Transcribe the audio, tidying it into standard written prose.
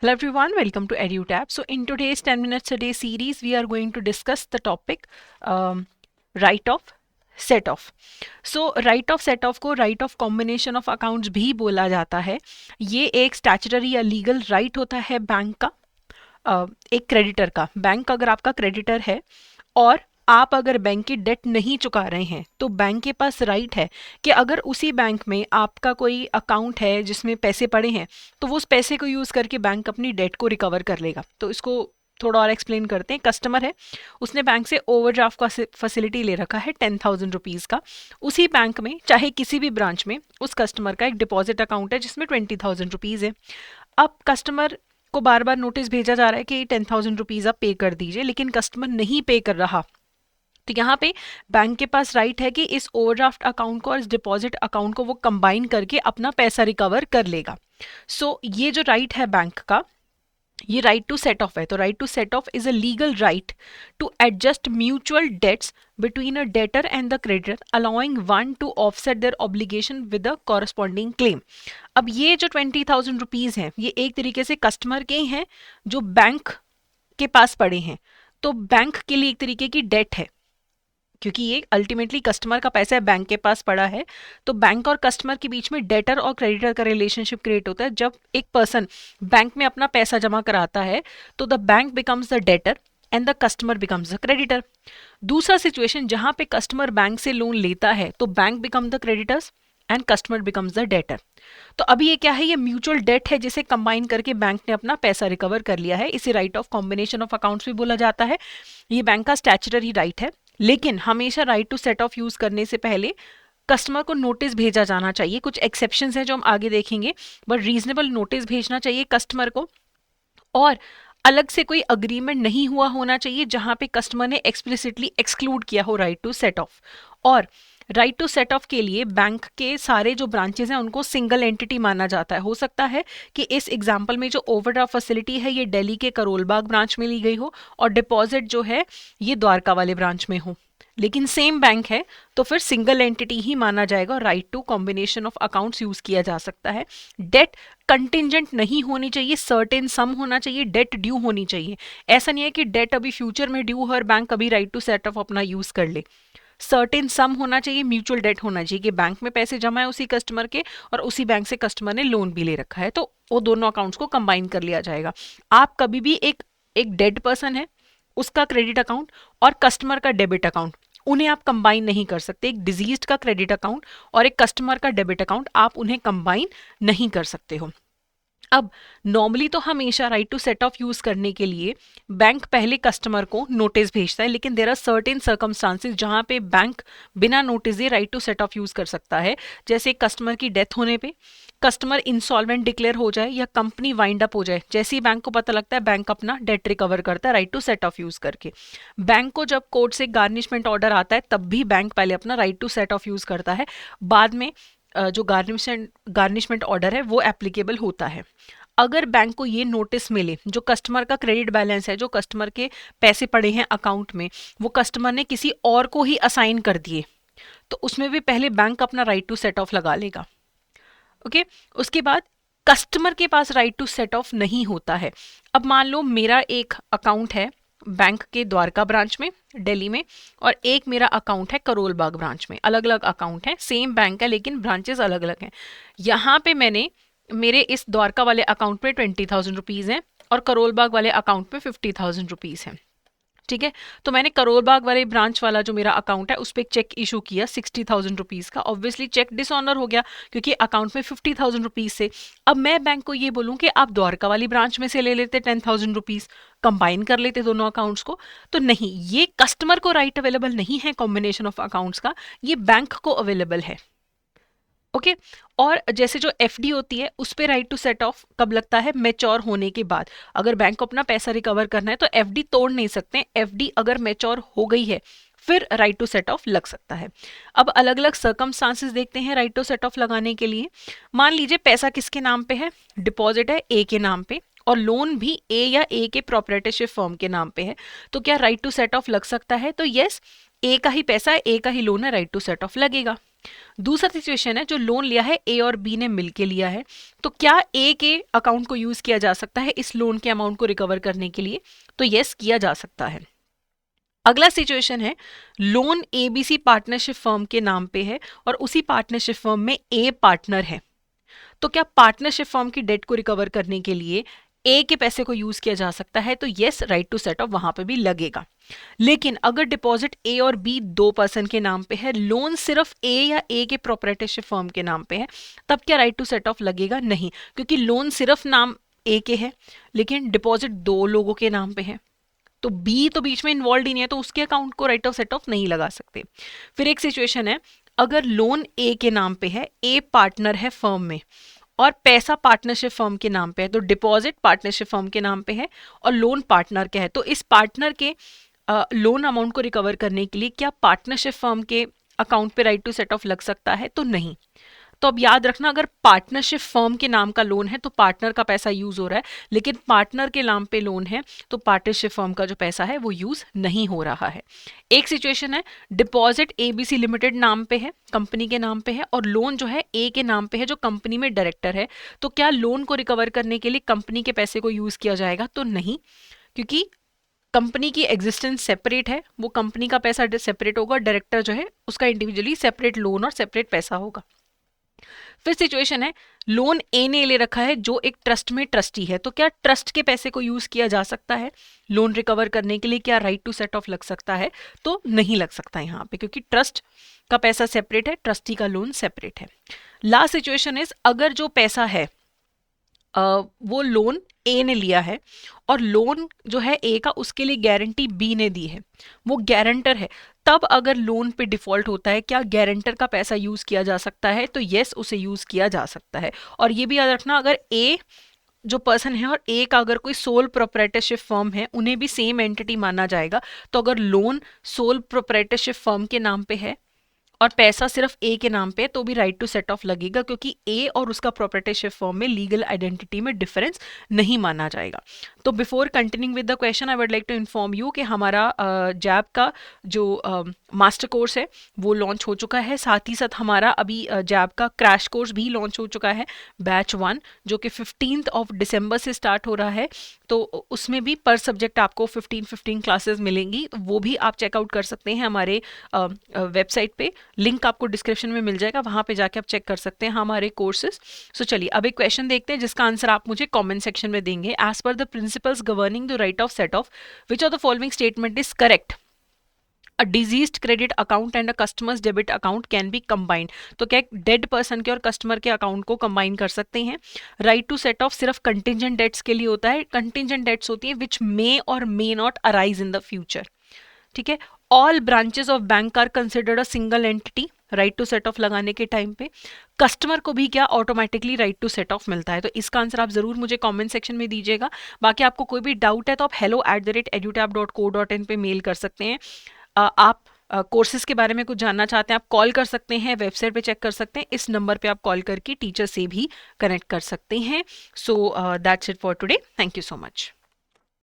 Hello everyone, welcome to EduTab. So in today's 10 minutes a day series, we are going to discuss the topic write-off set-off. So write-off set-off को write-off combination of accounts भी बोला जाता है. ये एक statutory या legal right होता है बैंक का, एक क्रेडिटर का. बैंक अगर आपका क्रेडिटर है और आप अगर बैंक की डेट नहीं चुका रहे हैं तो बैंक के पास राइट है कि अगर उसी बैंक में आपका कोई अकाउंट है जिसमें पैसे पड़े हैं तो वो उस पैसे को यूज़ करके बैंक अपनी डेट को रिकवर कर लेगा. तो इसको थोड़ा और एक्सप्लेन करते हैं. कस्टमर है, उसने बैंक से ओवरड्राफ्ट का फैसिलिटी ले रखा है 10,000 रुपीज़ का. उसी बैंक में चाहे किसी भी ब्रांच में उस कस्टमर का एक डिपॉजिट अकाउंट है जिसमें 20,000 रुपीज़ है. अब कस्टमर को बार बार नोटिस भेजा जा रहा है कि 10,000 रुपीज़ आप पे कर दीजिए, लेकिन कस्टमर नहीं पे कर रहा. तो यहाँ पे बैंक के पास राइट है कि इस ओवरड्राफ्ट अकाउंट को और इस डिपॉजिट अकाउंट को वो कंबाइन करके अपना पैसा रिकवर कर लेगा. सो ये जो राइट है बैंक का, ये राइट टू सेट ऑफ है. तो right to set off is a legal right to adjust mutual debts between a debtor and the creditor, allowing one to offset their obligation with a corresponding claim. अब ये जो 20,000 rupees हैं, ये एक तरीके से कस्टमर के हैं जो बैंक के पास पड़े हैं. तो बैंक के लिए एक तरीके की डेट है, क्योंकि ये अल्टीमेटली कस्टमर का पैसा है, बैंक के पास पड़ा है. तो बैंक और कस्टमर के बीच में डेटर और क्रेडिटर का रिलेशनशिप क्रिएट होता है. जब एक पर्सन बैंक में अपना पैसा जमा कराता है तो the bank becomes the debtor and the customer becomes the creditor. दूसरा सिचुएशन जहां पे कस्टमर बैंक से लोन लेता है तो bank become the creditors and customer becomes the debtor. तो अभी ये क्या है, ये म्यूचुअल डेट है जिसे कंबाइन करके बैंक ने अपना पैसा रिकवर कर लिया है. इसे right of combination of accounts भी बोला जाता है. ये बैंक का स्टैच्यूटरी राइट है, लेकिन हमेशा right to set off use करने से पहले कस्टमर को नोटिस भेजा जाना चाहिए. कुछ एक्सेप्शंस हैं जो हम आगे देखेंगे, बट रीजनेबल नोटिस भेजना चाहिए कस्टमर को. और अलग से कोई अग्रीमेंट नहीं हुआ होना चाहिए जहां पे कस्टमर ने एक्सप्लिसिटली एक्सक्लूड किया हो राइट टू सेट ऑफ. और राइट टू सेट ऑफ के लिए बैंक के सारे जो ब्रांचेस हैं उनको सिंगल एंटिटी माना जाता है. हो सकता है कि इस एग्जाम्पल में जो ओवरड्राफ्ट फैसिलिटी है ये दिल्ली के करोलबाग ब्रांच में ली गई हो और डिपॉजिट जो है ये द्वारका वाले ब्रांच में हो, लेकिन सेम बैंक है तो फिर सिंगल एंटिटी ही माना जाएगा और right to combination of accounts use किया जा सकता है. डेट कंटिंजेंट नहीं होनी चाहिए, सर्टेन सम होना चाहिए, डेट ड्यू होनी चाहिए. ऐसा नहीं है कि डेट अभी फ्यूचर में ड्यू है और बैंक कभी राइट टू सेट ऑफ अपना यूज कर ले. सर्टेन सम होना चाहिए, म्यूचुअल डेट होना चाहिए कि बैंक में पैसे जमा है उसी कस्टमर के और उसी बैंक से कस्टमर ने लोन भी ले रखा है, तो वो दोनों अकाउंट्स को कंबाइन कर लिया जाएगा. आप कभी भी एक डेड पर्सन है उसका क्रेडिट अकाउंट और कस्टमर का डेबिट अकाउंट, उन्हें आप कंबाइन नहीं कर सकते. एक डिजीज्ड का क्रेडिट अकाउंट और एक कस्टमर का डेबिट अकाउंट आप उन्हें कंबाइन नहीं कर सकते हो. अब नॉर्मली तो हमेशा right to set off use करने के लिए बैंक पहले कस्टमर को नोटिस भेजता है, लेकिन देयर आर सर्टेन सर्कमस्टांसेस जहां पे बैंक बिना नोटिस दिए right to set off use कर सकता है. जैसे कस्टमर की डेथ होने पे, कस्टमर इंसॉल्वेंट डिक्लेयर हो जाए या कंपनी वाइंड अप हो जाए, जैसे ही बैंक को पता लगता है बैंक अपना डेट रिकवर करता है right to set off use करके. बैंक को जब कोर्ट से गार्निशमेंट ऑर्डर आता है तब भी बैंक पहले अपना right to set off use करता है, बाद में जो गार्निशमेंट ऑर्डर है वो एप्लीकेबल होता है. अगर बैंक को ये नोटिस मिले जो कस्टमर का क्रेडिट बैलेंस है, जो कस्टमर के पैसे पड़े हैं अकाउंट में, वो कस्टमर ने किसी और को ही असाइन कर दिए, तो उसमें भी पहले बैंक अपना राइट टू सेट ऑफ लगा लेगा. ओके, उसके बाद कस्टमर के पास राइट टू सेट ऑफ नहीं होता है. अब मान लो मेरा एक अकाउंट है बैंक के द्वारका ब्रांच में दिल्ली में और एक मेरा अकाउंट है करोलबाग ब्रांच में. अलग अलग अकाउंट है, सेम बैंक है लेकिन ब्रांचेस अलग अलग हैं. यहाँ पे मैंने मेरे इस द्वारका वाले अकाउंट में 20,000 रुपीज़ हैं और करोलबाग वाले अकाउंट में 50,000 रुपीज़ हैं. ठीक है, तो मैंने करोलबाग वाले ब्रांच वाला जो मेरा अकाउंट है उस पर एक चेक इशू किया 60,000 रुपीज़ का. ऑब्वियसली चेक डिसऑनर हो गया क्योंकि अकाउंट में 50,000 रुपीज़ से. अब मैं बैंक को ये बोलूँ कि आप द्वारका वाली ब्रांच में से ले लेते 10,000 रुपीज़, कंबाइन कर लेते दोनों अकाउंट्स को, तो नहीं, ये कस्टमर को राइट अवेलेबल नहीं है कॉम्बिनेशन ऑफ अकाउंट्स का, ये बैंक को अवेलेबल है. ओके और जैसे जो एफडी होती है उस पे राइट टू सेट ऑफ कब लगता है, मैच्योर होने के बाद. अगर बैंक को अपना पैसा रिकवर करना है तो एफडी तोड़ नहीं सकते. एफडी अगर मैच्योर हो गई है फिर राइट टू सेट ऑफ लग सकता है. अब अलग अलग सर्कमस्टांसेस देखते हैं राइट टू सेट ऑफ लगाने के लिए. मान लीजिए पैसा किसके नाम पे है, डिपॉजिट है ए के नाम पे और लोन भी ए या ए के प्रोप्राइटरशिप फर्म के नाम पे है, तो क्या राइट टू सेट ऑफ लग सकता है? तो यस, ए का ही पैसा है, ए का ही लोन है, राइट टू सेट ऑफ लगेगा. दूसरा सिचुएशन है जो लोन लिया है ए और बी ने मिलके लिया है, तो क्या ए के अकाउंट को यूज किया जा सकता है इस लोन के अमाउंट को रिकवर करने के लिए? तो यस, किया जा सकता है। अगला सिचुएशन है लोन एबीसी पार्टनरशिप फर्म के नाम पे है और उसी पार्टनरशिप फर्म में ए पार्टनर है, तो क्या पार्टनरशिप फर्म की डेट को रिकवर करने के लिए ए के पैसे को यूज किया जा सकता है? तो yes, right to set off वहां पे भी लगेगा। लेकिन अगर डिपॉजिट ए और बी दो पर्सन के नाम पे है, लोन सिर्फ ए या ए के प्रोप्राइटरशिप फर्म के नाम पे है, तब क्या राइट टू सेट ऑफ लगेगा? नहीं, क्योंकि लोन सिर्फ नाम ए के है लेकिन डिपॉजिट दो लोगों के नाम पे है, तो बी तो बीच में इन्वॉल्व ही नहीं है, तो उसके अकाउंट को राइट ऑफ सेट ऑफ नहीं लगा सकते। फिर एक सिचुएशन है अगर लोन ए के नाम पे है, ए पार्टनर है फर्म में और पैसा पार्टनरशिप फर्म के नाम पे है, तो डिपॉजिट पार्टनरशिप फर्म के नाम पे है और लोन पार्टनर का है, तो इस पार्टनर के लोन अमाउंट को रिकवर करने के लिए क्या पार्टनरशिप फर्म के अकाउंट पे राइट टू सेट ऑफ लग सकता है? तो नहीं। तो अब याद रखना, अगर पार्टनरशिप फर्म के नाम का लोन है तो पार्टनर का पैसा यूज हो रहा है, लेकिन पार्टनर के नाम पे लोन है तो पार्टनरशिप फर्म का जो पैसा है वो यूज नहीं हो रहा है। एक सिचुएशन है डिपॉजिट एबीसी लिमिटेड नाम पे है, कंपनी के नाम पे है, और लोन जो है ए के नाम पे है जो कंपनी में डायरेक्टर है, तो क्या लोन को रिकवर करने के लिए कंपनी के पैसे को यूज किया जाएगा? तो नहीं, क्योंकि कंपनी की एग्जिस्टेंस सेपरेट है, वो कंपनी का पैसा सेपरेट होगा, डायरेक्टर जो है उसका इंडिविजुअली सेपरेट लोन और सेपरेट पैसा होगा। फिर सिचुएशन है लोन ए ने ले रखा है जो एक ट्रस्ट में ट्रस्टी है, तो क्या ट्रस्ट के पैसे को यूज किया जा सकता है लोन रिकवर करने के लिए? क्या राइट टू सेट ऑफ लग सकता है? तो नहीं लग सकता यहाँ पे, क्योंकि ट्रस्ट का पैसा सेपरेट है, ट्रस्टी का लोन सेपरेट है। लास्ट सिचुएशन इज अगर जो पैसा है वो लोन ए ने लिया है और लोन जो है ए का उसके लिए गारंटी बी ने दी है, वो गारंटर है, तब अगर लोन पे डिफॉल्ट होता है क्या गारंटर का पैसा यूज किया जा सकता है? तो यस, उसे यूज किया जा सकता है। और ये भी याद रखना, अगर ए जो पर्सन है और ए का अगर कोई सोल प्रोप्राइटरशिप फर्म है, उन्हें भी सेम एंटिटी माना जाएगा। तो अगर लोन सोल प्रोप्राइटरशिप फर्म के नाम पे है और पैसा सिर्फ ए के नाम पे, तो भी राइट टू सेट ऑफ लगेगा, क्योंकि ए और उसका प्रोप्राइटरशिप फर्म में लीगल आइडेंटिटी में डिफरेंस नहीं माना जाएगा। तो before continuing with the question, I would like to inform you कि हमारा जैब का जो मास्टर कोर्स है वो लॉन्च हो चुका है, साथ ही साथ हमारा अभी जैब का क्रैश कोर्स भी लॉन्च हो चुका है, बैच 1, जो कि 15 दिसंबर से स्टार्ट हो रहा है। तो उसमें भी पर सब्जेक्ट आपको 15 क्लासेस मिलेंगी, वो भी आप चेकआउट कर सकते हैं हमारे वेबसाइट पे, लिंक आपको डिस्क्रिप्शन में मिल जाएगा, वहां पे जाके आप चेक कर सकते हैं हमारे कोर्सेज। सो चलिए अब एक क्वेश्चन देखते हैं जिसका आंसर आप मुझे कमेंट सेक्शन में देंगे। As per the principles governing the right of set off, which of the following statement is correct? A deceased credit account and a customer's debit account can be combined. तो क्या dead person के और customer के account को combine कर सकते हैं? Right to set of सिर्फ कंटिजेंट डेट्स के लिए होता है, कंटिजेंट डेट्स होती है विच मे और may not arise in the future. ठीक है, all branches of bank are considered a single entity, right to set off लगाने के टाइम पे। कस्टमर को भी क्या automatically right to set off मिलता है? तो इसका आंसर आप जरूर मुझे कमेंट सेक्शन में दीजिएगा। बाकी आपको कोई भी डाउट है तो आप hello@edutab.co.in पे मेल कर सकते हैं। आप कोर्सेज के बारे में कुछ जानना चाहते हैं, आप कॉल कर सकते हैं, वेबसाइट पे चेक कर सकते हैं, इस नंबर पे आप कॉल करके टीचर से भी कनेक्ट कर सकते हैं। So that's it for today, thank you so much.